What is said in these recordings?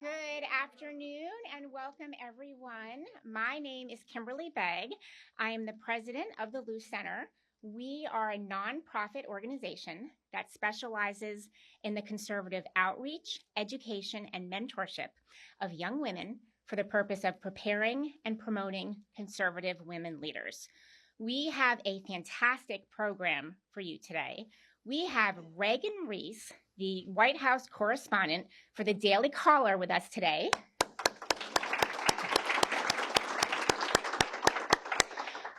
Good afternoon and welcome everyone. My name is Kimberly Begg. I am the president of the Luce Center. We are a nonprofit organization that specializes in the conservative outreach, education, and mentorship of young women for the purpose of preparing and promoting conservative women leaders. We have a fantastic program for you today. We have Reagan Reese, the White House Correspondent for the Daily Caller, with us today.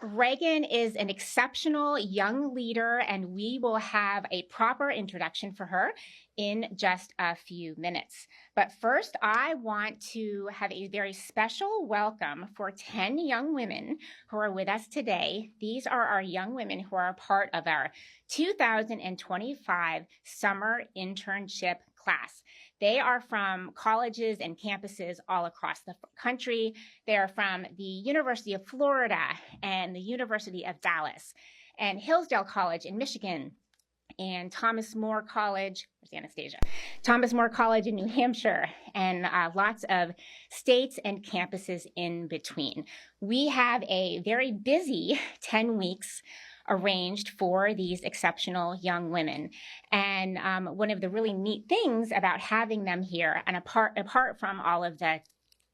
Reagan is an exceptional young leader, and we will have a proper introduction for her in just a few minutes. But first, I want to have a very special welcome for 10 young women who are with us today. These are our young women who are a part of our 2025 summer internship class. They are from colleges and campuses all across the country. They are from the University of Florida and the University of Dallas and Hillsdale College in Michigan and Thomas More College, where's Anastasia? Thomas More College in New Hampshire, and lots of states and campuses in between. We have a very busy 10 weeks arranged for these exceptional young women. And one of the really neat things about having them here, and apart from all of the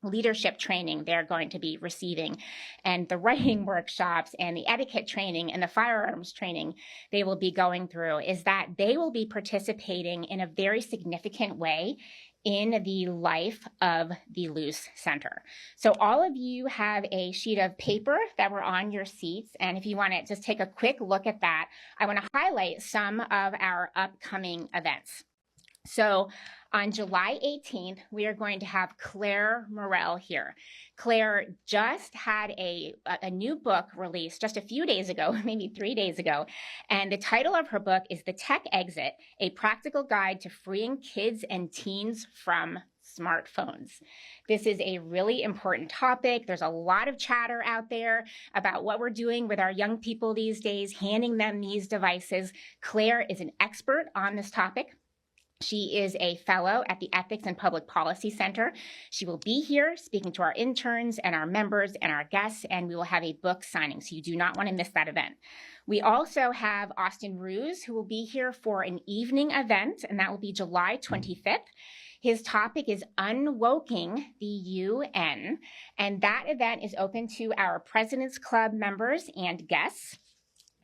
leadership training they're going to be receiving, and the writing workshops and the etiquette training and the firearms training they will be going through, is that they will be participating in a very significant way in the life of the Luce Center. So all of you have a sheet of paper that were on your seats, and if you want to just take a quick look at that, I want to highlight some of our upcoming events. So on July 18th, we are going to have Clare Boothe here. Clare just had a new book released just a few days ago, maybe 3 days ago, and the title of her book is The Tech Exit, A Practical Guide to Freeing Kids and Teens from Smartphones. This is a really important topic. There's a lot of chatter out there about what we're doing with our young people these days, handing them these devices. Clare is an expert on this topic. She is a fellow at the Ethics and Public Policy Center. She will be here speaking to our interns and our members and our guests, and we will have a book signing, so you do not want to miss that event. We also have Austin Ruse, who will be here for an evening event, and that will be July 25th. His topic is Unwoking the UN, and that event is open to our President's Club members and guests.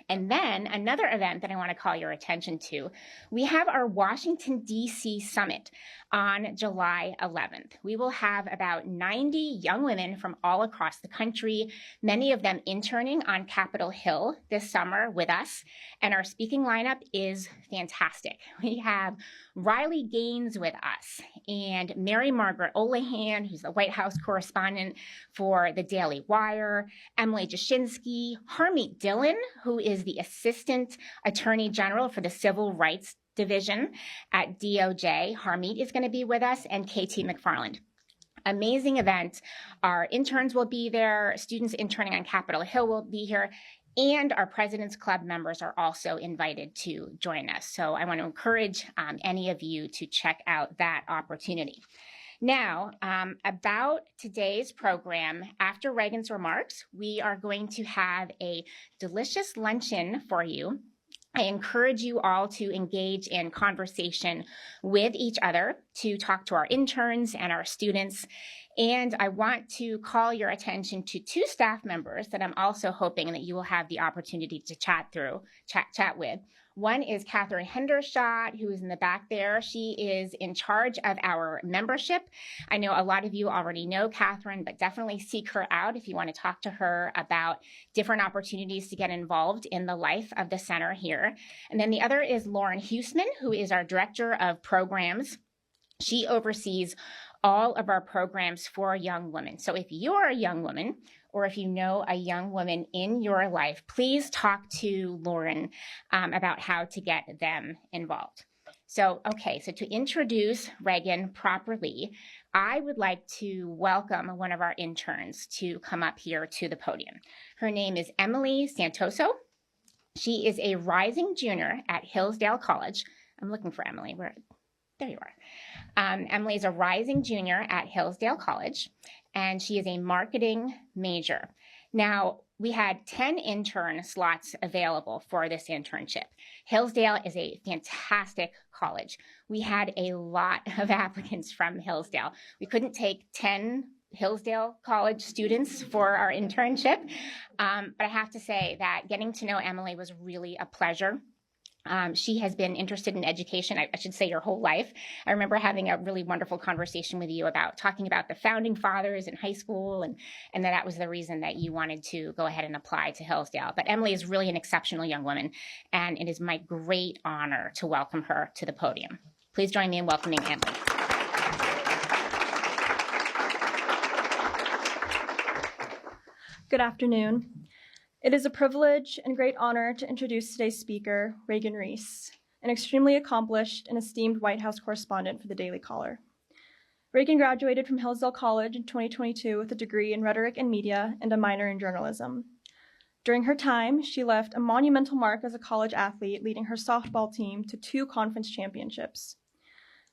And then another event that I want to call your attention to, we have our Washington, D.C. Summit on July 11th. We will have about 90 young women from all across the country, many of them interning on Capitol Hill this summer with us. And our speaking lineup is fantastic. We have Riley Gaines with us, and Mary Margaret Olahan, who's the White House correspondent for the Daily Wire, Emily Jashinsky, Harmeet Dillon, who is the Assistant Attorney General for the Civil Rights Division at DOJ. Harmeet is going to be with us, and KT McFarland. Amazing event. Our interns will be there. Students interning on Capitol Hill will be here. And our President's Club members are also invited to join us. So I want to encourage any of you to check out that opportunity. Now, about today's program, after Reagan's remarks, we are going to have a delicious luncheon for you. I encourage you all to engage in conversation with each other, to talk to our interns and our students. And I want to call your attention to two staff members that I'm also hoping that you will have the opportunity to chat with. One is Catherine Hendershot, who is in the back there. She is in charge of our membership. I know a lot of you already know Catherine, but definitely seek her out if you want to talk to her about different opportunities to get involved in the life of the center here. And then the other is Lauren Huseman, who is our director of programs. She oversees all of our programs for young women. So if you're a young woman, or if you know a young woman in your life, please talk to Lauren about how to get them involved. So to introduce Reagan properly, I would like to welcome one of our interns to come up here to the podium. Her name is Emily Santoso. She is a rising junior at Hillsdale College. I'm looking for Emily. There you are. Emily is a rising junior at Hillsdale College, and she is a marketing major. Now, we had 10 intern slots available for this internship. Hillsdale is a fantastic college. We had a lot of applicants from Hillsdale. We couldn't take 10 Hillsdale College students for our internship, but I have to say that getting to know Emily was really a pleasure. She has been interested in education, I should say, her whole life. I remember having a really wonderful conversation with you about talking about the founding fathers in high school, and that was the reason that you wanted to go ahead and apply to Hillsdale. But Emily is really an exceptional young woman, and it is my great honor to welcome her to the podium. Please join me in welcoming Emily. Good afternoon. It is a privilege and great honor to introduce today's speaker, Reagan Reese, an extremely accomplished and esteemed White House correspondent for the Daily Caller. Reagan graduated from Hillsdale College in 2022 with a degree in rhetoric and media and a minor in journalism. During her time, she left a monumental mark as a college athlete, leading her softball team to 2 conference championships.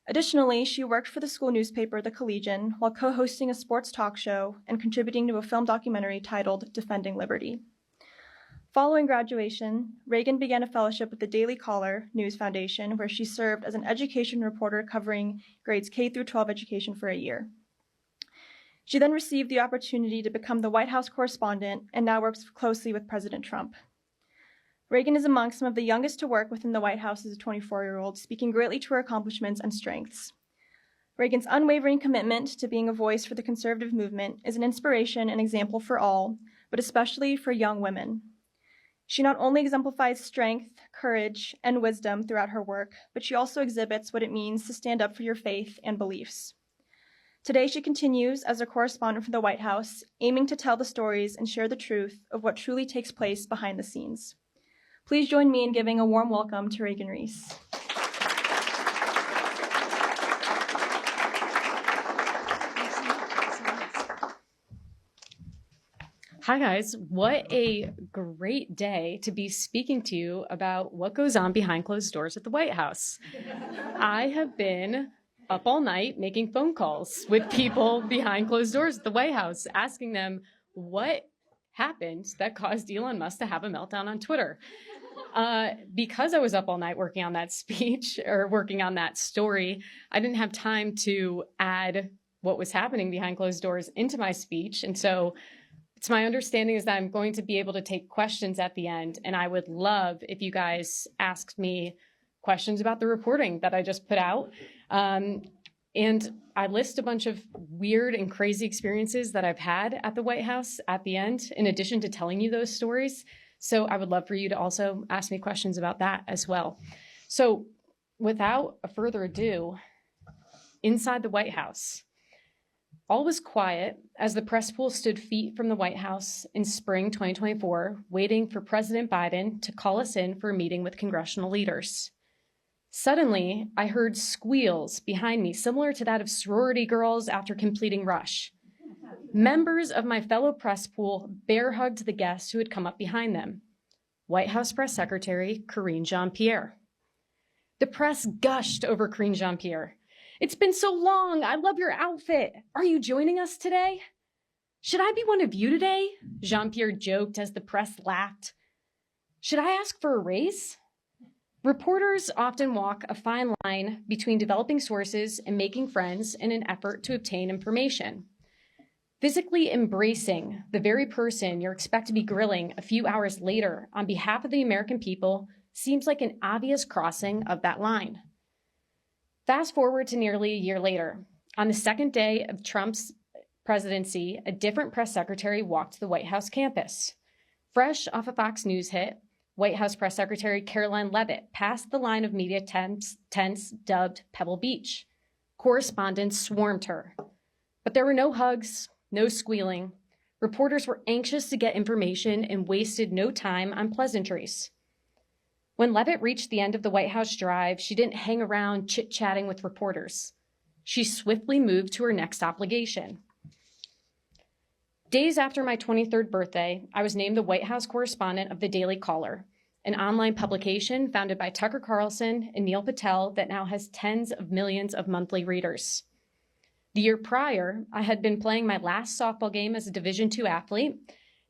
Additionally, she worked for the school newspaper, The Collegian, while co-hosting a sports talk show and contributing to a film documentary titled Defending Liberty. Following graduation, Reagan began a fellowship with the Daily Caller News Foundation, where she served as an education reporter covering grades K through 12 education for a year. She then received the opportunity to become the White House correspondent and now works closely with President Trump. Reagan is among some of the youngest to work within the White House as a 24-year-old, speaking greatly to her accomplishments and strengths. Reagan's unwavering commitment to being a voice for the conservative movement is an inspiration and example for all, but especially for young women. She not only exemplifies strength, courage, and wisdom throughout her work, but she also exhibits what it means to stand up for your faith and beliefs. Today, she continues as a correspondent for the White House, aiming to tell the stories and share the truth of what truly takes place behind the scenes. Please join me in giving a warm welcome to Reagan Reese. Hi guys, what a great day to be speaking to you about what goes on behind closed doors at the White House. I have been up all night making phone calls with people behind closed doors at the White House, asking them what happened that caused Elon Musk to have a meltdown on Twitter. Because I was up all night working on that speech or working on that story, I didn't have time to add what was happening behind closed doors into my speech. And so it's my understanding is that I'm going to be able to take questions at the end, and I would love if you guys asked me questions about the reporting that I just put out. And I list a bunch of weird and crazy experiences that I've had at the White House at the end, in addition to telling you those stories. So I would love for you to also ask me questions about that as well. So without further ado, inside the White House, all was quiet as the press pool stood feet from the White House in spring 2024, waiting for President Biden to call us in for a meeting with congressional leaders. Suddenly, I heard squeals behind me, similar to that of sorority girls after completing rush. Members of my fellow press pool bear-hugged the guests who had come up behind them. White House Press Secretary Karine Jean-Pierre. The press gushed over Karine Jean-Pierre. "It's been so long. I love your outfit. Are you joining us today?" "Should I be one of you today?" Jean-Pierre joked as the press laughed. "Should I ask for a raise?" Reporters often walk a fine line between developing sources and making friends in an effort to obtain information. Physically embracing the very person you're expected to be grilling a few hours later on behalf of the American people seems like an obvious crossing of that line. Fast forward to nearly a year later. On the second day of Trump's presidency, a different press secretary walked to the White House campus. Fresh off a Fox News hit, White House Press Secretary Caroline Leavitt passed the line of media tents dubbed Pebble Beach. Correspondents swarmed her. But there were no hugs, no squealing. Reporters were anxious to get information and wasted no time on pleasantries. When Leavitt reached the end of the White House drive, she didn't hang around chit-chatting with reporters. She swiftly moved to her next obligation. Days after my 23rd birthday, I was named the White House correspondent of the Daily Caller, an online publication founded by Tucker Carlson and Neil Patel that now has tens of millions of monthly readers. The year prior, I had been playing my last softball game as a Division II athlete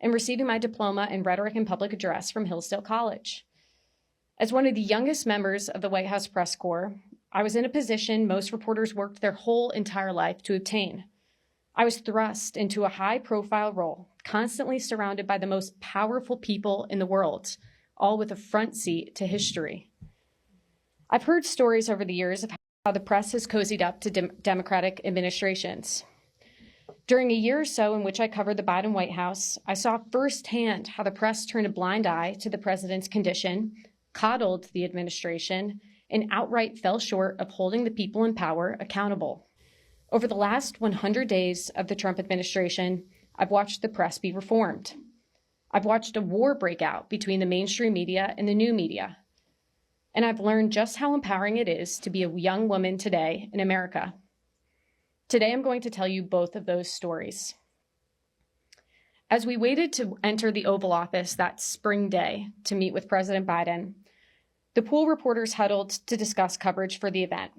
and receiving my diploma in rhetoric and public address from Hillsdale College. As one of the youngest members of the White House Press Corps, I was in a position most reporters worked their whole entire life to obtain. I was thrust into a high-profile role, constantly surrounded by the most powerful people in the world, all with a front seat to history. I've heard stories over the years of how the press has cozied up to Democratic administrations. During a year or so in which I covered the Biden White House, I saw firsthand how the press turned a blind eye to the president's condition, coddled the administration, and outright fell short of holding the people in power accountable. Over the last 100 days of the Trump administration, I've watched the press be reformed. I've watched a war break out between the mainstream media and the new media. And I've learned just how empowering it is to be a young woman today in America. Today, I'm going to tell you both of those stories. As we waited to enter the Oval Office that spring day to meet with President Biden, the pool reporters huddled to discuss coverage for the event.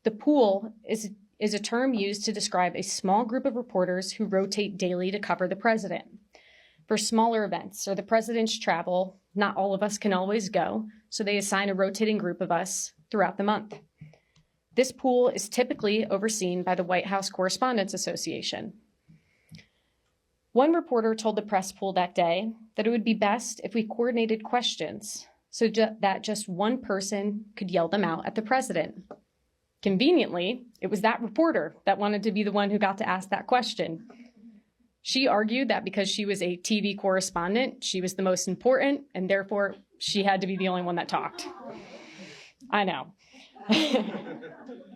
The pool is a term used to describe a small group of reporters who rotate daily to cover the president. For smaller events or the president's travel, not all of us can always go, so they assign a rotating group of us throughout the month. This pool is typically overseen by the White House Correspondent Association. One reporter told the press pool that day that it would be best if we coordinated questions so that just one person could yell them out at the president. Conveniently, it was that reporter that wanted to be the one who got to ask that question. She argued that because she was a TV correspondent, she was the most important, and therefore she had to be the only one that talked. I know.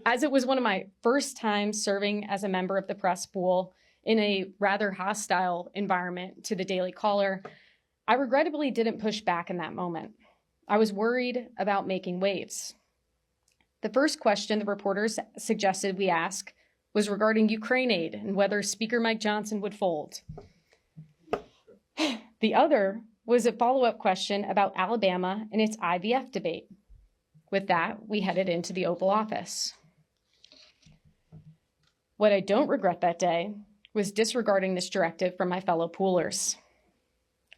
As it was one of my first times serving as a member of the press pool in a rather hostile environment to the Daily Caller, I regrettably didn't push back in that moment. I was worried about making waves. The first question the reporters suggested we ask was regarding Ukraine aid and whether Speaker Mike Johnson would fold. The other was a follow-up question about Alabama and its IVF debate. With that, we headed into the Oval Office. What I don't regret that day was disregarding this directive from my fellow poolers.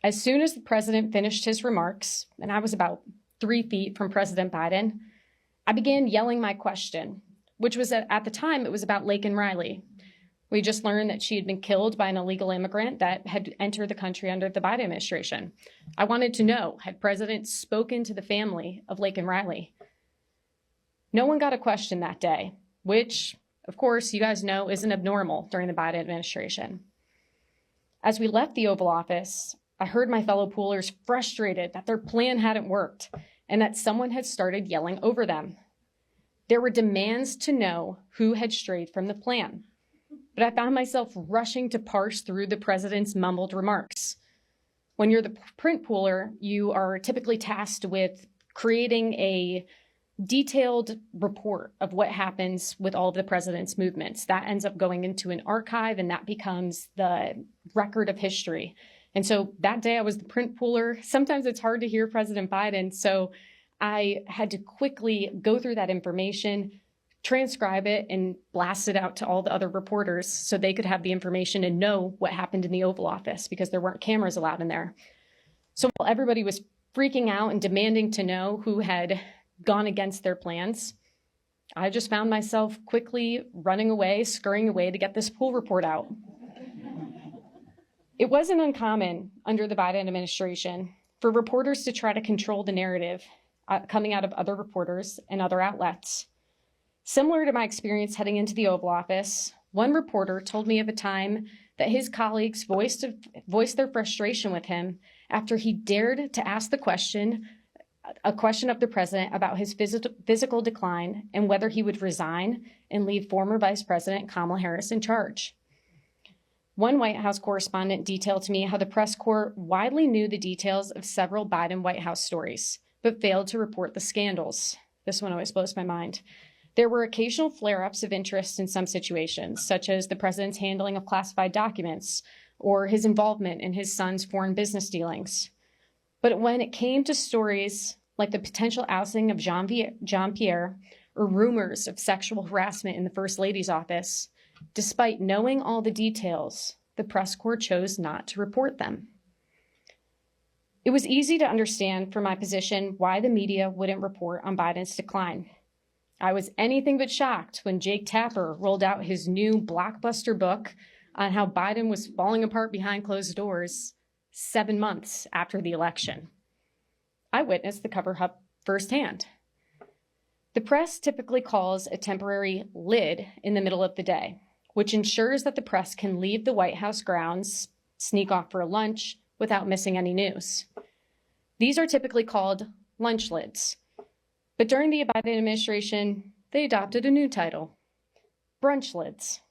As soon as the president finished his remarks, and I was about 3 feet from President Biden, I began yelling my question, which was at the time, it was about Laken Riley. We just learned that she had been killed by an illegal immigrant that had entered the country under the Biden administration. I wanted to know, had President spoken to the family of Laken Riley? No one got a question that day, which, of course, you guys know isn't abnormal during the Biden administration. As we left the Oval Office, I heard my fellow poolers frustrated that their plan hadn't worked and that someone had started yelling over them. There were demands to know who had strayed from the plan, but I found myself rushing to parse through the president's mumbled remarks. When you're the print pooler, you are typically tasked with creating a detailed report of what happens with all of the president's movements. That ends up going into an archive, and that becomes the record of history. And so that day I was the print pooler. Sometimes it's hard to hear President Biden, so I had to quickly go through that information, transcribe it, and blast it out to all the other reporters so they could have the information and know what happened in the Oval Office because there weren't cameras allowed in there. So while everybody was freaking out and demanding to know who had gone against their plans, I just found myself quickly running away, scurrying away to get this pool report out. It wasn't uncommon under the Biden administration for reporters to try to control the narrative coming out of other reporters and other outlets. Similar to my experience heading into the Oval Office, one reporter told me of a time that his colleagues voiced their frustration with him after he dared to ask a question of the president about his physical decline and whether he would resign and leave former Vice President Kamala Harris in charge. One White House correspondent detailed to me how the press corps widely knew the details of several Biden White House stories, but failed to report the scandals. This one always blows my mind. There were occasional flare-ups of interest in some situations, such as the president's handling of classified documents or his involvement in his son's foreign business dealings. But when it came to stories like the potential ousting of Jean-Pierre or rumors of sexual harassment in the First Lady's office, despite knowing all the details, the press corps chose not to report them. It was easy to understand from my position why the media wouldn't report on Biden's decline. I was anything but shocked when Jake Tapper rolled out his new blockbuster book on how Biden was falling apart behind closed doors 7 months after the election. I witnessed the cover up firsthand. The press typically calls a temporary lid in the middle of the day, which ensures that the press can leave the White House grounds, sneak off for lunch without missing any news. These are typically called lunch lids. But during the Biden administration, they adopted a new title, brunch lids.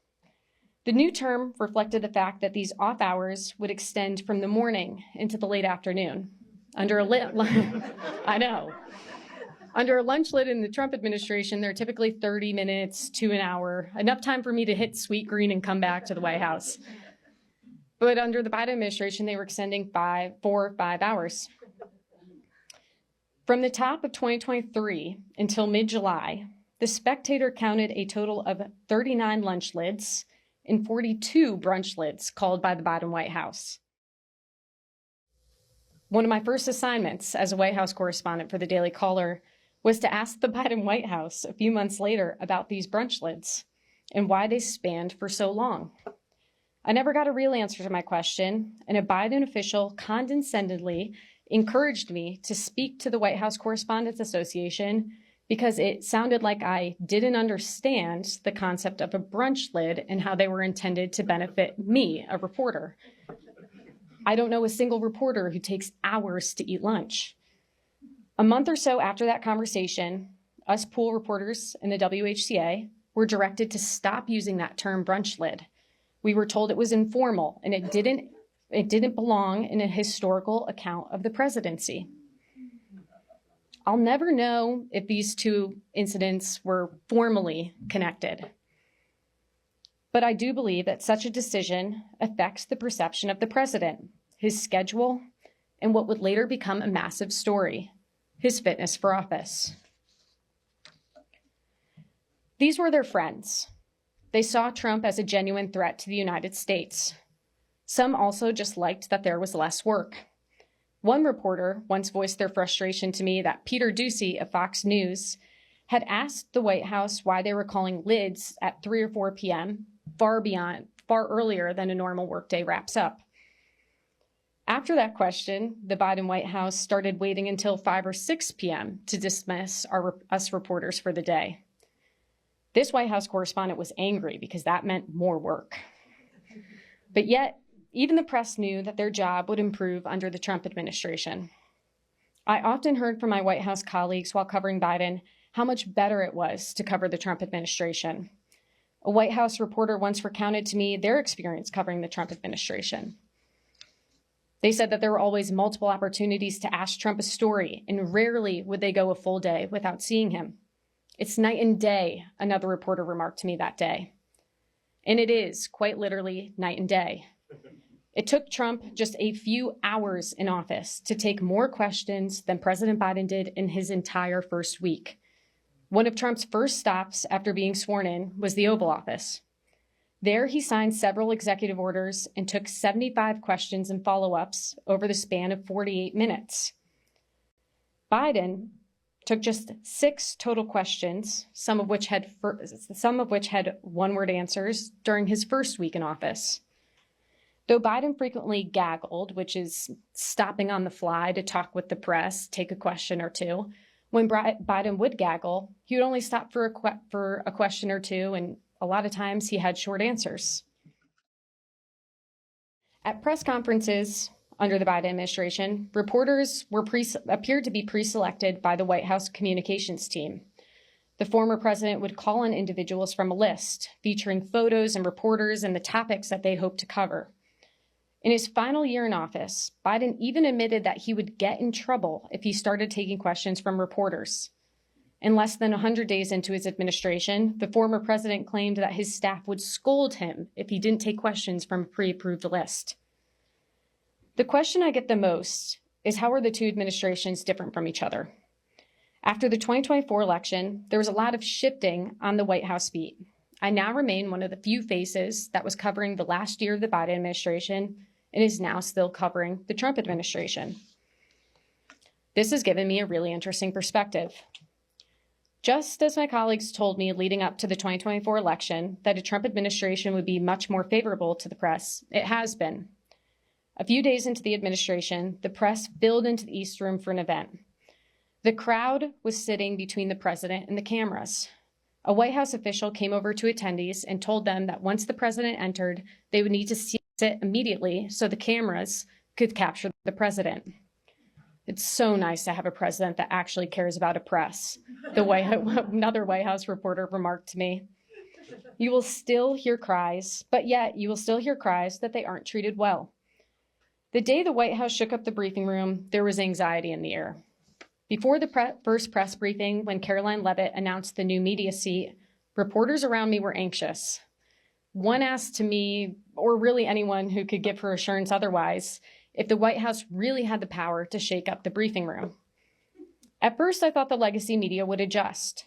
The new term reflected the fact that these off hours would extend from the morning into the late afternoon. Under a lunch lid in the Trump administration, they're typically 30 minutes to an hour, enough time for me to hit Sweet Green and come back to the White House. But under the Biden administration, they were extending 4 or 5 hours. From the top of 2023 until mid-July, The Spectator counted a total of 39 lunch lids and 42 brunch lids called by the Biden White House. One of my first assignments as a White House correspondent for the Daily Caller was to ask the Biden White House a few months later about these brunch lids and why they spanned for so long. I never got a real answer to my question, and a Biden official condescendingly encouraged me to speak to the White House Correspondents Association because it sounded like I didn't understand the concept of a brunch lid and how they were intended to benefit me, a reporter. I don't know a single reporter who takes hours to eat lunch. A month or so after that conversation, us pool reporters in the WHCA were directed to stop using that term brunch lid. We were told it was informal and it didn't belong in a historical account of the presidency. I'll never know if these two incidents were formally connected. But I do believe that such a decision affects the perception of the president, his schedule, and what would later become a massive story, his fitness for office. These were their friends. They saw Trump as a genuine threat to the United States. Some also just liked that there was less work. One reporter once voiced their frustration to me that Peter Doocy of Fox News had asked the White House why they were calling lids at 3 or 4 p.m., far earlier than a normal workday wraps up. After that question, the Biden White House started waiting until 5 or 6 p.m. to dismiss us reporters for the day. This White House correspondent was angry because that meant more work. But yet, even the press knew that their job would improve under the Trump administration. I often heard from my White House colleagues while covering Biden how much better it was to cover the Trump administration. A White House reporter once recounted to me their experience covering the Trump administration. They said that there were always multiple opportunities to ask Trump a story, and rarely would they go a full day without seeing him. It's night and day, another reporter remarked to me that day. And it is, quite literally, night and day. It took Trump just a few hours in office to take more questions than President Biden did in his entire first week. One of Trump's first stops after being sworn in was the Oval Office. There, he signed several executive orders and took 75 questions and follow-ups over the span of 48 minutes. Biden took just 6 total questions, some of which had one-word answers, during his first week in office. Though Biden frequently gaggled, which is stopping on the fly to talk with the press, take a question or two, when Biden would gaggle, he would only stop for a question or two, and a lot of times he had short answers. At press conferences under the Biden administration, reporters appeared to be pre-selected by the White House communications team. The former president would call on individuals from a list, featuring photos and reporters and the topics that they hoped to cover. In his final year in office, Biden even admitted that he would get in trouble if he started taking questions from reporters. In less than 100 days into his administration, the former president claimed that his staff would scold him if he didn't take questions from a pre-approved list. The question I get the most is how are the two administrations different from each other? After the 2024 election, there was a lot of shifting on the White House beat. I now remain one of the few faces that was covering the last year of the Biden administration and is now still covering the Trump administration. This has given me a really interesting perspective. Just as my colleagues told me leading up to the 2024 election that a Trump administration would be much more favorable to the press, it has been. A few days into the administration, the press filled into the East Room for an event. The crowd was sitting between the president and the cameras. A White House official came over to attendees and told them that once the president entered, they would need to sit immediately so the cameras could capture the president. It's so nice to have a president that actually cares about a press, another White House reporter remarked to me. You will still hear cries, but yet you will still hear cries that they aren't treated well. The day the White House shook up the briefing room, there was anxiety in the air. Before the first press briefing, when Caroline Leavitt announced the new media seat, reporters around me were anxious. One asked to me, or really anyone who could give her assurance otherwise, if the White House really had the power to shake up the briefing room. At first, I thought the legacy media would adjust.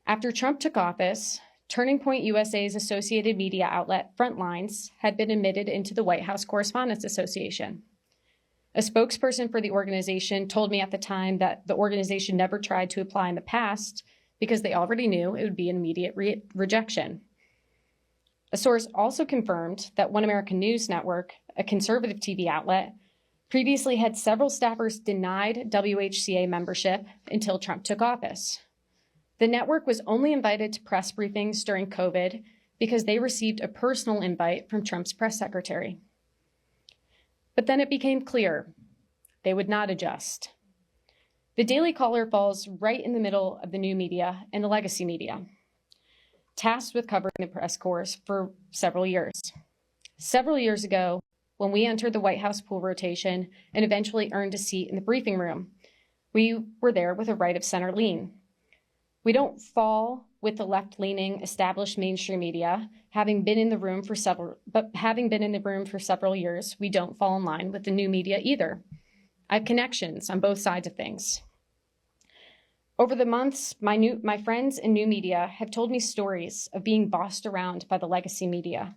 After Trump took office, Turning Point USA's associated media outlet, Frontlines, had been admitted into the White House Correspondent Association. A spokesperson for the organization told me at the time that the organization never tried to apply in the past because they already knew it would be an immediate rejection. A source also confirmed that One American News Network, a conservative TV outlet, previously had several staffers denied WHCA membership until Trump took office. The network was only invited to press briefings during COVID because they received a personal invite from Trump's press secretary. But then it became clear they would not adjust. The Daily Caller falls right in the middle of the new media and the legacy media, tasked with covering the press corps for several years. Several years ago, when we entered the White House pool rotation and eventually earned a seat in the briefing room, we were there with a right of center lean. We don't fall with the left-leaning established mainstream media. Having been in the room for several years, we don't fall in line with the new media either. I have connections on both sides of things. Over the months, my friends in new media have told me stories of being bossed around by the legacy media.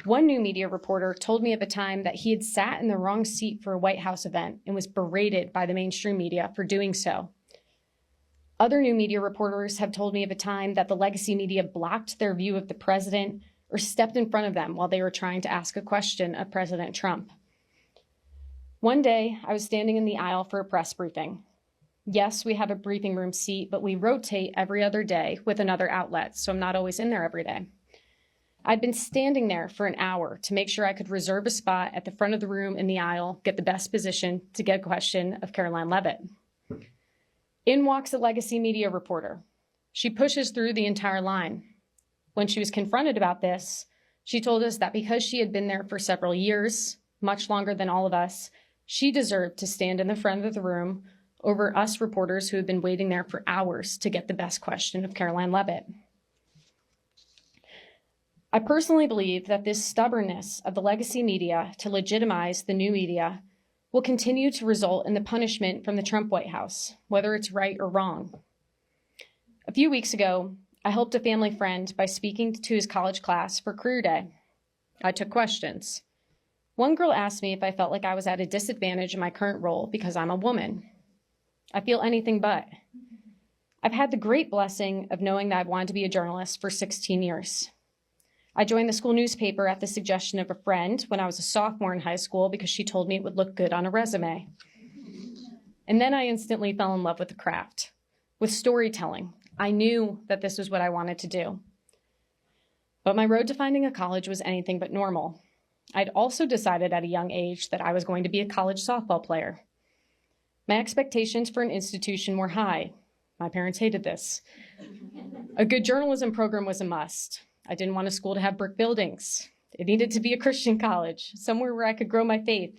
One new media reporter told me of a time that he had sat in the wrong seat for a White House event and was berated by the mainstream media for doing so. Other new media reporters have told me of a time that the legacy media blocked their view of the president or stepped in front of them while they were trying to ask a question of President Trump. One day, I was standing in the aisle for a press briefing. Yes, we have a briefing room seat, but we rotate every other day with another outlet, so I'm not always in there every day. I'd been standing there for an hour to make sure I could reserve a spot at the front of the room in the aisle, get the best position to get a question of Caroline Leavitt. In walks a legacy media reporter. She pushes through the entire line. When she was confronted about this, she told us that because she had been there for several years, much longer than all of us, she deserved to stand in the front of the room over us reporters who had been waiting there for hours to get the best question of Caroline Leavitt. I personally believe that this stubbornness of the legacy media to legitimize the new media will continue to result in the punishment from the Trump White House, whether it's right or wrong. A few weeks ago, I helped a family friend by speaking to his college class for Career Day. I took questions. One girl asked me if I felt like I was at a disadvantage in my current role because I'm a woman. I feel anything but. I've had the great blessing of knowing that I've wanted to be a journalist for 16 years. I joined the school newspaper at the suggestion of a friend when I was a sophomore in high school because she told me it would look good on a resume. And then I instantly fell in love with the craft, with storytelling. I knew that this was what I wanted to do. But my road to finding a college was anything but normal. I'd also decided at a young age that I was going to be a college softball player. My expectations for an institution were high. My parents hated this. A good journalism program was a must. I didn't want a school to have brick buildings. It needed to be a Christian college, somewhere where I could grow my faith.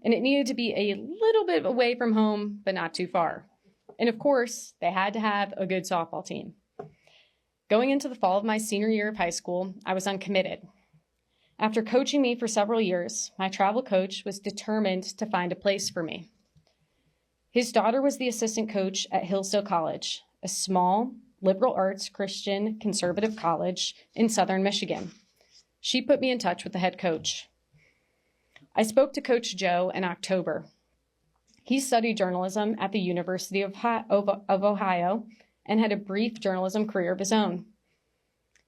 And it needed to be a little bit away from home, but not too far. And of course, they had to have a good softball team. Going into the fall of my senior year of high school, I was uncommitted. After coaching me for several years, my travel coach was determined to find a place for me. His daughter was the assistant coach at Hillsdale College, a small, liberal arts Christian conservative college in southern Michigan. She put me in touch with the head coach. I spoke to Coach Joe in October. He studied journalism at the University of Ohio and had a brief journalism career of his own.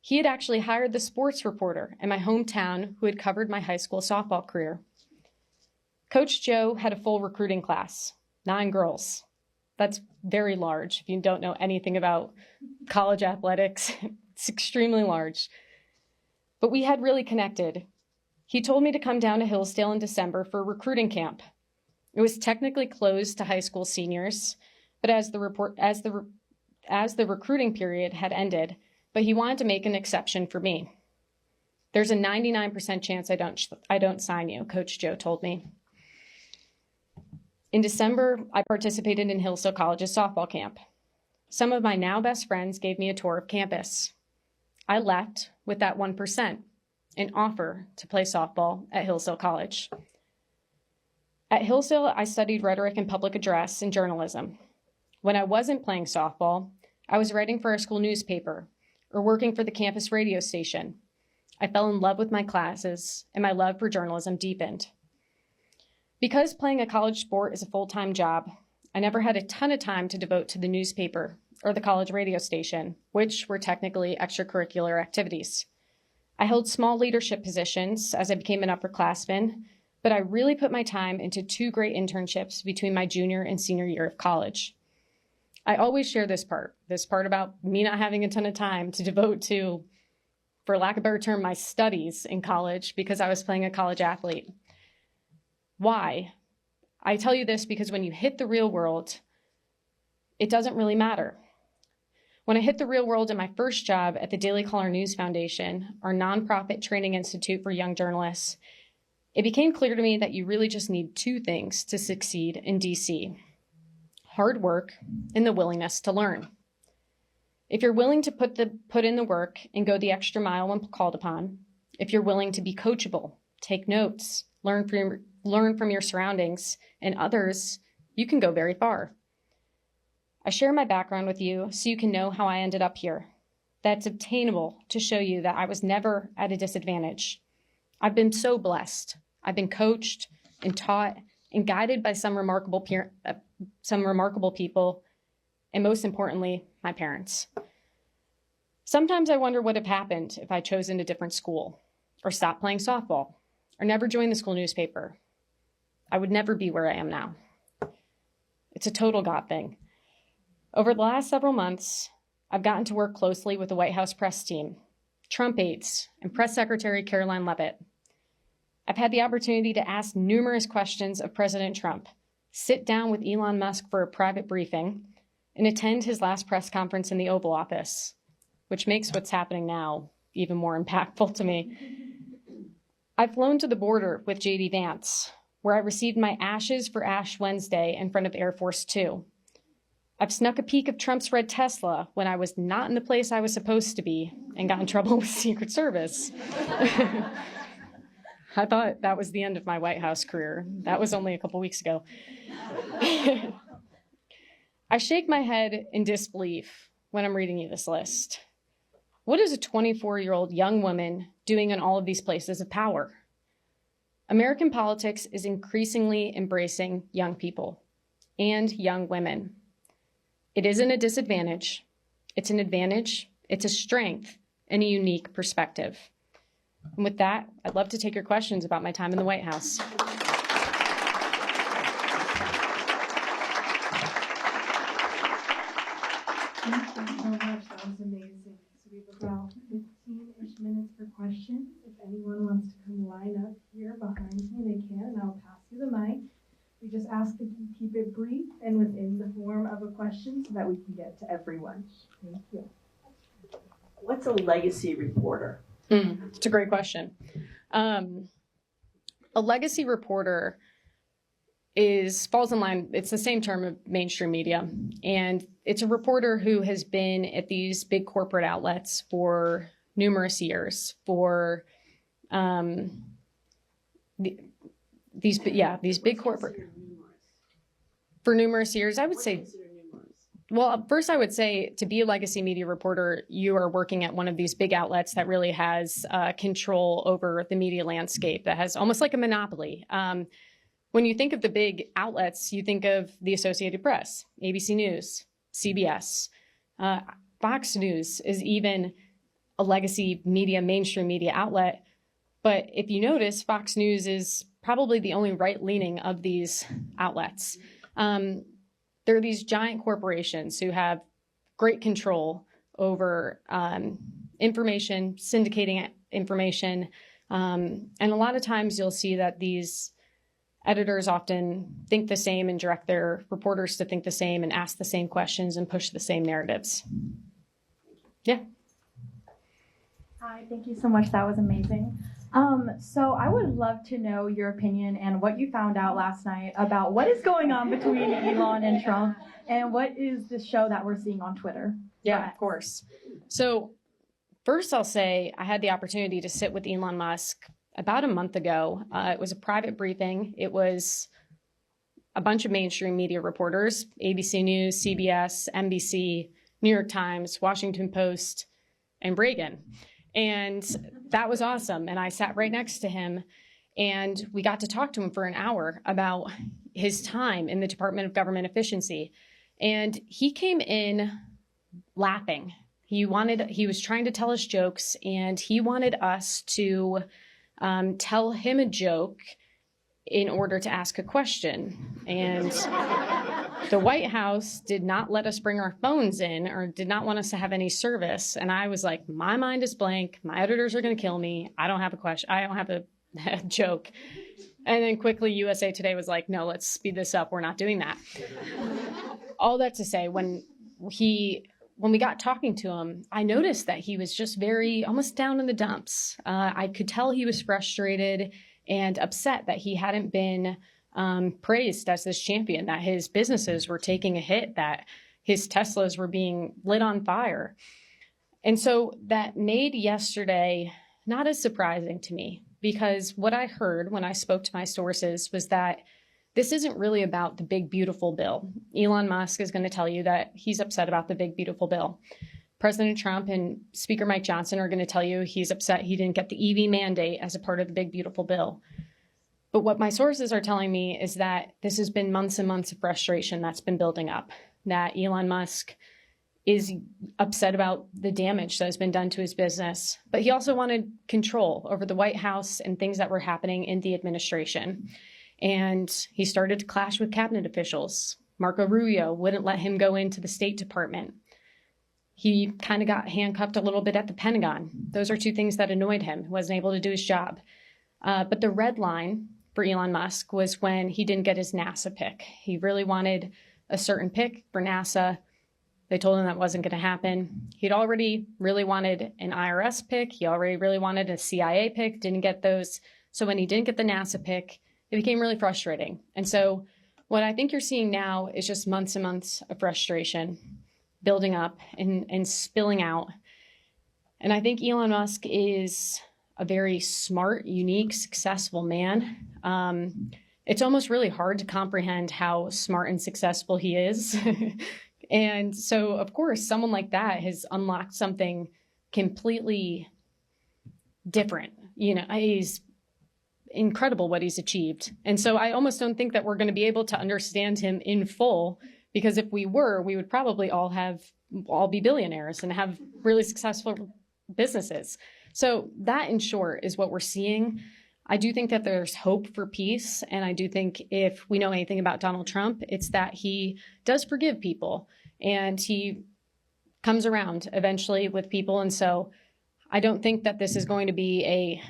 He had actually hired the sports reporter in my hometown who had covered my high school softball career. Coach Joe had a full recruiting class, 9 girls. That's very large. If you don't know anything about college athletics, it's extremely large. But we had really connected. He told me to come down to Hillsdale in December for a recruiting camp. It was technically closed to high school seniors, but as the recruiting period had ended, but he wanted to make an exception for me. There's a 99% chance I don't sign you, Coach Joe told me. In December, I participated in Hillsdale College's softball camp. Some of my now best friends gave me a tour of campus. I left with that 1%, an offer to play softball at Hillsdale College. At Hillsdale, I studied rhetoric and public address and journalism. When I wasn't playing softball, I was writing for our school newspaper or working for the campus radio station. I fell in love with my classes, and my love for journalism deepened. Because playing a college sport is a full-time job, I never had a ton of time to devote to the newspaper or the college radio station, which were technically extracurricular activities. I held small leadership positions as I became an upperclassman, but I really put my time into 2 great internships between my junior and senior year of college. I always share this part about me not having a ton of time to devote to, for lack of a better term, my studies in college because I was playing a college athlete. Why? I tell you this because when you hit the real world, it doesn't really matter. When I hit the real world in my first job at the Daily Caller News Foundation, our nonprofit training institute for young journalists, it became clear to me that you really just need 2 things to succeed in DC: hard work and the willingness to learn. If you're willing to put in the work and go the extra mile when called upon, if you're willing to be coachable, take notes, learn from your surroundings and others, you can go very far. I share my background with you so you can know how I ended up here. That's obtainable to show you that I was never at a disadvantage. I've been so blessed. I've been coached and taught and guided by some remarkable people, and most importantly, my parents. Sometimes I wonder what would have happened if I'd chosen a different school, or stopped playing softball, or never joined the school newspaper. I would never be where I am now. It's a total God thing. Over the last several months, I've gotten to work closely with the White House press team, Trump aides, and Press Secretary Caroline Leavitt. I've had the opportunity to ask numerous questions of President Trump, sit down with Elon Musk for a private briefing, and attend his last press conference in the Oval Office, which makes what's happening now even more impactful to me. I've flown to the border with J.D. Vance, where I received my ashes for Ash Wednesday in front of Air Force 2. I've snuck a peek of Trump's red Tesla when I was not in the place I was supposed to be and got in trouble with Secret Service. I thought that was the end of my White House career. That was only a couple weeks ago. I shake my head in disbelief when I'm reading you this list. What is a 24-year-old young woman doing in all of these places of power? American politics is increasingly embracing young people and young women. It isn't a disadvantage. It's an advantage. It's a strength and a unique perspective. And with that, I'd love to take your questions about my time in the White House. Thank you so much. That was amazing. So we have about 15-ish minutes for questions. If anyone wants to come line up here behind me, they can, and I'll pass you the mic. We just ask that you keep it brief and within the form of a question so that we can get to everyone. Thank you. What's a legacy reporter? It's a great question. A legacy reporter falls in line, it's the same term of mainstream media, and it's a reporter who has been at these big corporate outlets for numerous years, for these big corporate, for numerous years, I would say. Well, first I would say to be a legacy media reporter, you are working at one of these big outlets that really has control over the media landscape, that has almost like a monopoly. When you think of the big outlets, you think of the Associated Press, ABC News, CBS. Fox News is even a legacy media, mainstream media outlet. But if you notice, Fox News is probably the only right-leaning of these outlets. There are these giant corporations who have great control over information, syndicating information. And a lot of times you'll see that these editors often think the same and direct their reporters to think the same and ask the same questions and push the same narratives. Yeah. Hi, thank you so much. That was amazing. So I would love to know your opinion and what you found out last night about what is going on between Elon and Trump, and what is the show that we're seeing on Twitter. Yeah, of course. So first I'll say I had the opportunity to sit with Elon Musk about a month ago. It was a private briefing. It was a bunch of mainstream media reporters, ABC News, CBS, NBC, New York Times, Washington Post, and Reagan. And that was awesome. And I sat right next to him, and we got to talk to him for an hour about his time in the Department of Government Efficiency. And he came in laughing. He was trying to tell us jokes, and he wanted us to tell him a joke in order to ask a question. And the White House did not let us bring our phones in, or did not want us to have any service. And I was like, my mind is blank. My editors are going to kill me. I don't have a question. I don't have a joke. And then quickly USA Today was like, no, let's speed this up. We're not doing that. All that to say, when we got talking to him, I noticed that he was just very almost down in the dumps. I could tell he was frustrated and upset that he hadn't been praised as this champion, that his businesses were taking a hit, that his Teslas were being lit on fire. And so that made yesterday not as surprising to me, because what I heard when I spoke to my sources was that this isn't really about the big, beautiful bill. Elon Musk is going to tell you that he's upset about the big, beautiful bill. President Trump and Speaker Mike Johnson are going to tell you he's upset he didn't get the EV mandate as a part of the big, beautiful bill. But what my sources are telling me is that this has been months and months of frustration that's been building up, that Elon Musk is upset about the damage that has been done to his business. But he also wanted control over the White House and things that were happening in the administration. And he started to clash with cabinet officials. Marco Rubio wouldn't let him go into the State Department. He kind of got handcuffed a little bit at the Pentagon. Those are two things that annoyed him. He wasn't able to do his job. But the red line for Elon Musk was when he didn't get his NASA pick. He really wanted a certain pick for NASA. They told him that wasn't going to happen. He'd already really wanted an IRS pick. He already really wanted a CIA pick, didn't get those. So when he didn't get the NASA pick, it became really frustrating. And so what I think you're seeing now is just months and months of frustration building up and spilling out. And I think Elon Musk is a very smart, unique, successful man. It's almost really hard to comprehend how smart and successful he is. And so, of course, someone like that has unlocked something completely different. You know, he's incredible what he's achieved. And so I almost don't think that we're going to be able to understand him in full, because if we were, we would probably all be billionaires and have really successful businesses. So that, in short, is what we're seeing. I do think that there's hope for peace. And I do think if we know anything about Donald Trump, it's that he does forgive people and he comes around eventually with people. And so I don't think that this is going to be a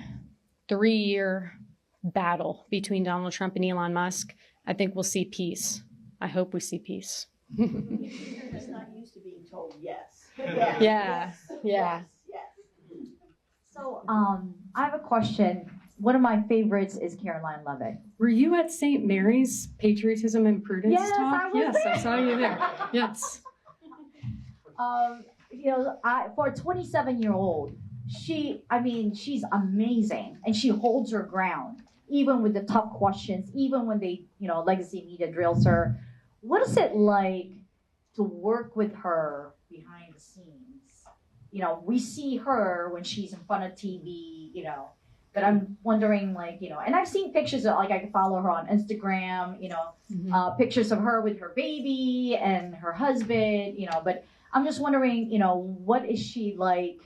3-year battle between Donald Trump and Elon Musk. I think we'll see peace. I hope we see peace. You're just not used to being told yes. Yeah. Yes. So I have a question. One of my favorites is Caroline Levitt. Were you at St. Mary's Patriotism and Prudence Yes, talk? I was there. I saw you there. Yes. For a 27-year-old, she's amazing, and she holds her ground, even with the tough questions, even when they, legacy media drills her. What is it like to work with her behind the scenes? We see her when she's in front of TV, but I'm wondering, and I've seen pictures of, I can follow her on Instagram, pictures of her with her baby and her husband, but I'm just wondering, what is she like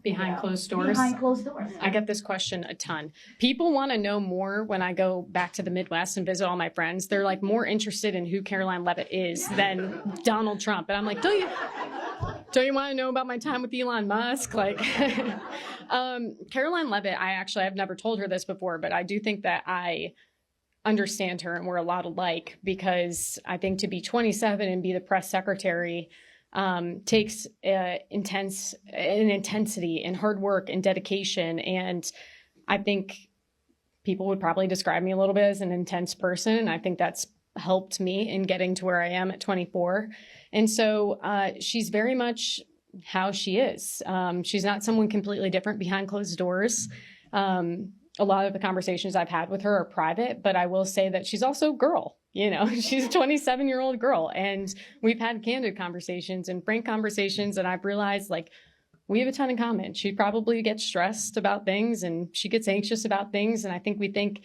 behind closed doors? Behind closed doors. I get this question a ton. People want to know more when I go back to the Midwest and visit all my friends. They're like more interested in who Caroline Leavitt is than Donald Trump. And I'm like, don't you want to know about my time with Elon Musk? Like, Caroline Leavitt, I've never told her this before, but I do think that I understand her and we're a lot alike, because I think to be 27 and be the press secretary takes an intensity and hard work and dedication. And I think people would probably describe me a little bit as an intense person. And I think that's helped me in getting to where I am at 24. And so she's very much how she is. She's not someone completely different behind closed doors. A lot of the conversations I've had with her are private, but I will say that she's also a girl. She's a 27-year-old girl, and we've had candid conversations and frank conversations, and I've realized, we have a ton in common. She probably gets stressed about things, and she gets anxious about things, and I think we think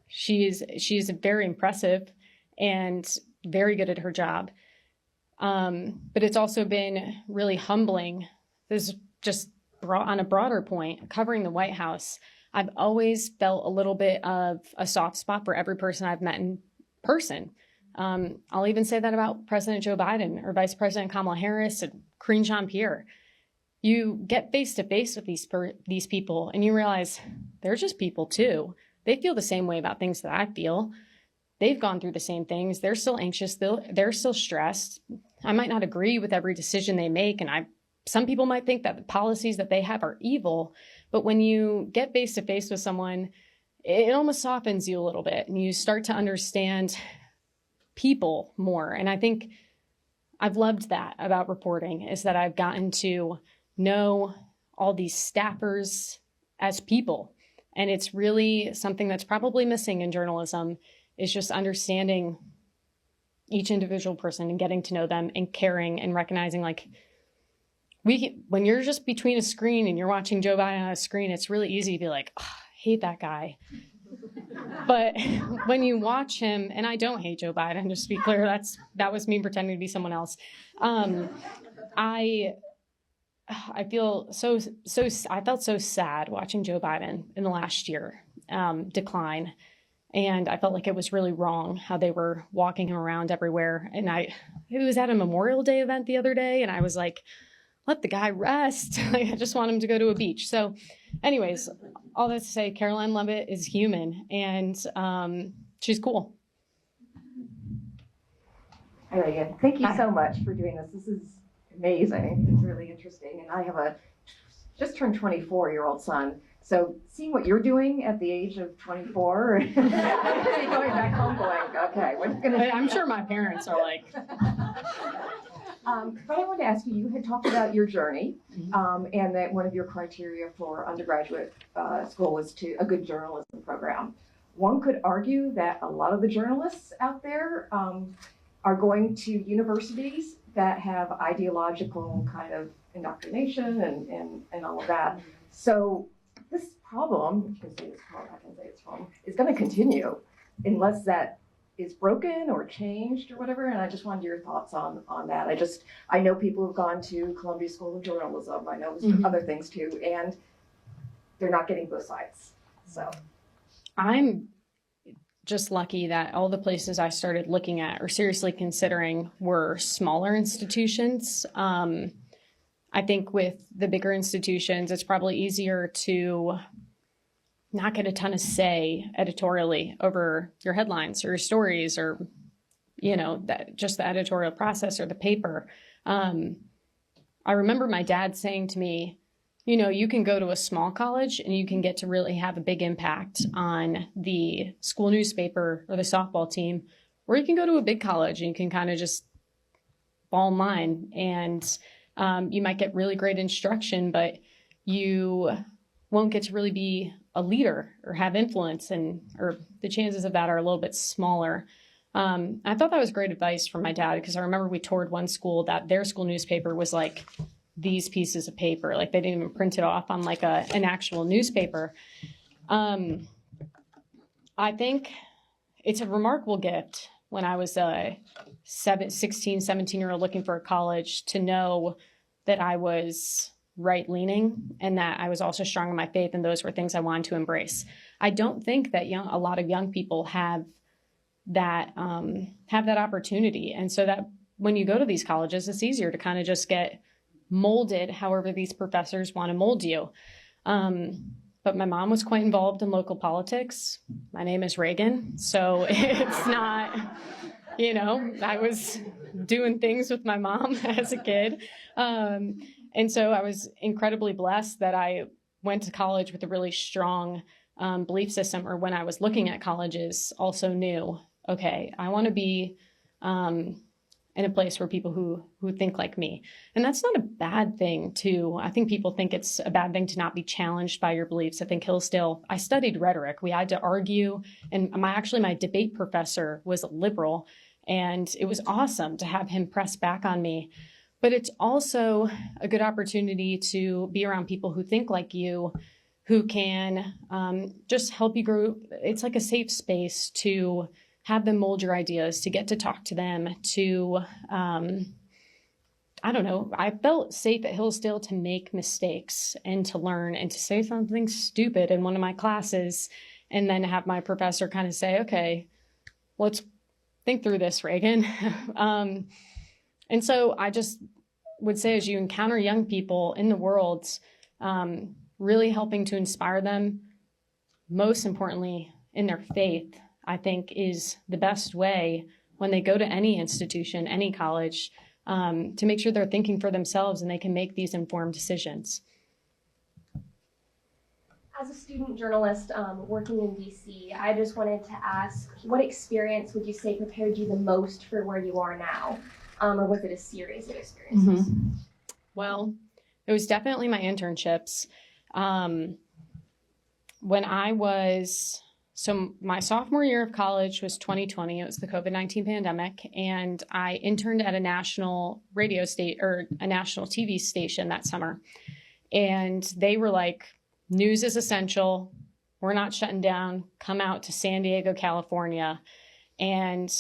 she is very impressive and very good at her job. But it's also been really humbling. This is just on a broader point, covering the White House. I've always felt a little bit of a soft spot for every person I've met in person. I'll even say that about President Joe Biden or Vice President Kamala Harris and Karine Jean-Pierre. You get face to face with these people and you realize they're just people too. They feel the same way about things that I feel. They've gone through the same things. They're still anxious. They're still stressed. I might not agree with every decision they make, and some people might think that the policies that they have are evil, but when you get face to face with someone, it almost softens you a little bit and you start to understand people more. And I think I've loved that about reporting, is that I've gotten to know all these staffers as people. And it's really something that's probably missing in journalism, is just understanding each individual person and getting to know them and caring and recognizing, when you're just between a screen and you're watching Joe Biden on a screen, it's really easy to be like, oh, I hate that guy. But when you watch him, and I don't hate Joe Biden, just to be clear, that was me pretending to be someone else. I felt so sad watching Joe Biden in the last year decline. And I felt like it was really wrong how they were walking him around everywhere. And it was at a Memorial Day event the other day, and I was like, let the guy rest. I just want him to go to a beach. So anyways, all that to say, Caroline Leavitt is human, and she's cool. Hi, Reagan. Thank you so much for doing this. This is amazing. It's really interesting. And I have a just turned 24-year-old son. So seeing what you're doing at the age of 24, going back home going, okay, what's going to... I'm sure my parents are like... But I wanted to ask you had talked about your journey, and that one of your criteria for undergraduate school was a good journalism program. One could argue that a lot of the journalists out there are going to universities that have ideological kind of indoctrination and all of that. So this problem, I can say it's problem, is going to continue unless that is broken or changed or whatever. And I just wanted your thoughts on that. I know people have gone to Columbia School of Journalism. I know other things too, and they're not getting both sides. So I'm just lucky that all the places I started looking at or seriously considering were smaller institutions. I think with the bigger institutions, it's probably easier to not get a ton of say editorially over your headlines or your stories or, just the editorial process or the paper. I remember my dad saying to me, you can go to a small college and you can get to really have a big impact on the school newspaper or the softball team, or you can go to a big college and you can kind of just fall in line. And You might get really great instruction, but you won't get to really be a leader or have influence, or the chances of that are a little bit smaller. I thought that was great advice from my dad, because I remember we toured one school that their school newspaper was like these pieces of paper. Like they didn't even print it off on like an actual newspaper. I think it's a remarkable gift when I was a 16, 17-year-old looking for a college to know that I was right-leaning and that I was also strong in my faith, and those were things I wanted to embrace. I don't think that a lot of young people have that opportunity. And so that when you go to these colleges, it's easier to kind of just get molded however these professors want to mold you. But my mom was quite involved in local politics. My name is Reagan, so it's not, I was doing things with my mom as a kid. And so I was incredibly blessed that I went to college with a really strong belief system, or when I was looking at colleges, also knew, okay, I want to be in a place where people who think like me. And that's not a bad thing too. I think people think it's a bad thing to not be challenged by your beliefs. I think Hillsdale, I studied rhetoric. We had to argue, and my debate professor was a liberal, and it was awesome to have him press back on me. But it's also a good opportunity to be around people who think like you, who can just help you grow. It's like a safe space to have them mold your ideas, to get to talk to them, to, I don't know, I felt safe at Hillsdale to make mistakes and to learn and to say something stupid in one of my classes, and then have my professor kind of say, okay, let's think through this, Reagan. And so I just would say, as you encounter young people in the world, really helping to inspire them, most importantly in their faith, I think is the best way when they go to any institution, any college, to make sure they're thinking for themselves and they can make these informed decisions. As a student journalist working in DC, I just wanted to ask, what experience would you say prepared you the most for where you are now? Or was it a series of experiences? Mm-hmm. Well, it was definitely my internships. So my sophomore year of college was 2020. It was the COVID-19 pandemic. And I interned at a national a national TV station that summer. And they were like, news is essential. We're not shutting down. Come out to San Diego, California. And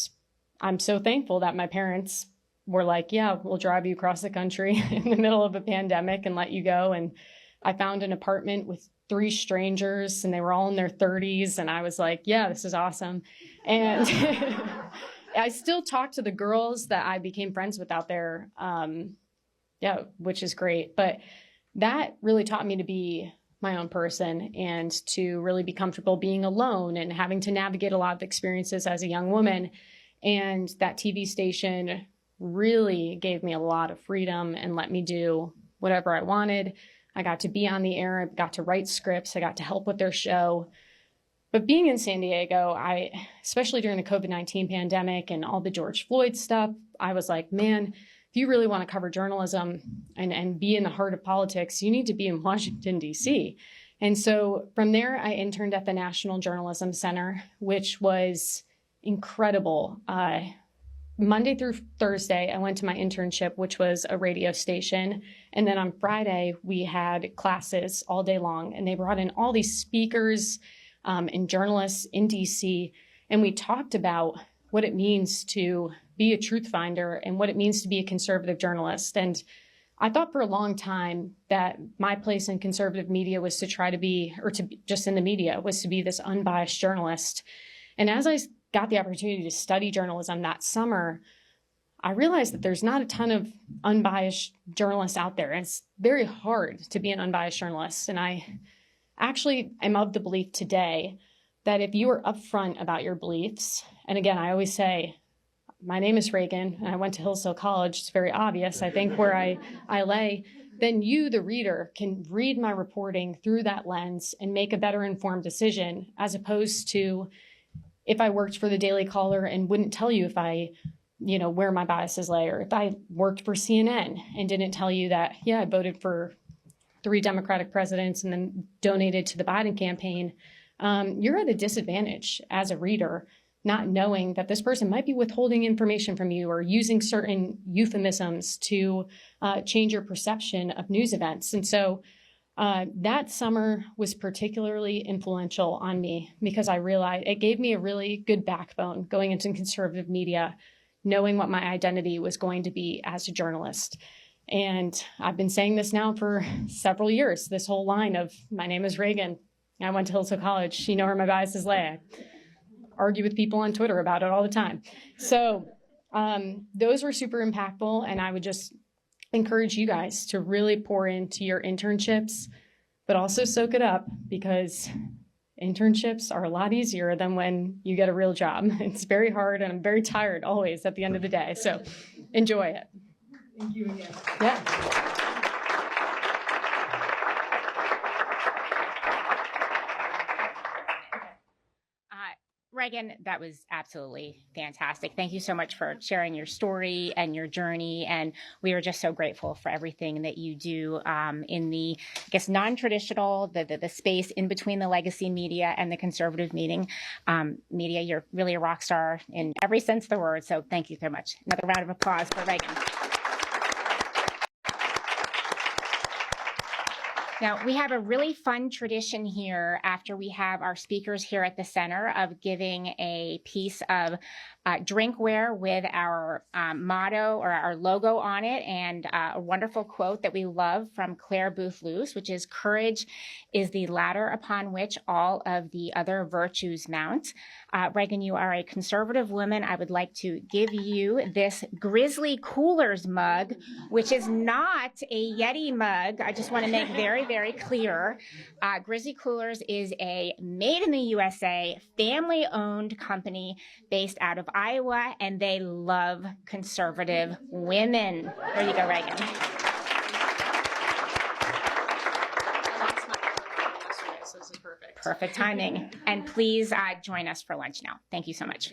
I'm so thankful that my parents were like, yeah, we'll drive you across the country in the middle of a pandemic and let you go. And I found an apartment with 3 strangers, and they were all in their 30s. And I was like, yeah, this is awesome. And I still talk to the girls that I became friends with out there. Which is great. But that really taught me to be my own person and to really be comfortable being alone and having to navigate a lot of experiences as a young woman. And that TV station really gave me a lot of freedom and let me do whatever I wanted. I got to be on the air. I got to write scripts. I got to help with their show. But being in San Diego, especially during the COVID-19 pandemic and all the George Floyd stuff, I was like, man, if you really want to cover journalism and be in the heart of politics, you need to be in Washington, D.C. And so from there, I interned at the National Journalism Center, which was incredible. Monday through Thursday, I went to my internship, which was a radio station. And then on Friday, we had classes all day long. And they brought in all these speakers and journalists in DC. And we talked about what it means to be a truth finder and what it means to be a conservative journalist. And I thought for a long time that my place in conservative media was to try to be, or to be just in the media, was to be this unbiased journalist. And as I got the opportunity to study journalism that summer, I realized that there's not a ton of unbiased journalists out there. It's very hard to be an unbiased journalist. And I actually am of the belief today that if you are upfront about your beliefs, and again, I always say, my name is Reagan, and I went to Hillsdale College. It's very obvious, I think, where I lay. Then you, the reader, can read my reporting through that lens and make a better informed decision, as opposed to if I worked for the Daily Caller and wouldn't tell you if I where my biases lay, or if I worked for CNN and didn't tell you that, yeah, I voted for 3 Democratic presidents and then donated to the Biden campaign, you're at a disadvantage as a reader, not knowing that this person might be withholding information from you or using certain euphemisms to change your perception of news events. And so that summer was particularly influential on me because I realized it gave me a really good backbone going into conservative media, knowing what my identity was going to be as a journalist. And I've been saying this now for several years, this whole line of, my name is Reagan. I went to Hillsdale College. You know where my biases lay. I argue with people on Twitter about it all the time. So those were super impactful. And I would just encourage you guys to really pour into your internships, but also soak it up, because internships are a lot easier than when you get a real job. It's very hard, and I'm very tired always at the end of the day. So enjoy it. Thank you again. Yeah. Reagan, that was absolutely fantastic. Thank you so much for sharing your story and your journey. And we are just so grateful for everything that you do in the, I guess, non-traditional, the space in between the legacy media and the conservative media. You're really a rock star in every sense of the word. So thank you so much. Another round of applause for Reagan. Now, we have a really fun tradition here after we have our speakers here at the center of giving a piece of drinkware with our motto or our logo on it, and a wonderful quote that we love from Clare Boothe Luce, which is, "Courage is the ladder upon which all of the other virtues mount." Reagan, you are a conservative woman. I would like to give you this Grizzly Coolers mug, which is not a Yeti mug. I just want to make very, very clear. Grizzly Coolers is a made in the USA, family-owned company based out of Iowa, and they love conservative women. There you go, Reagan. Perfect timing. And please join us for lunch now. Thank you so much.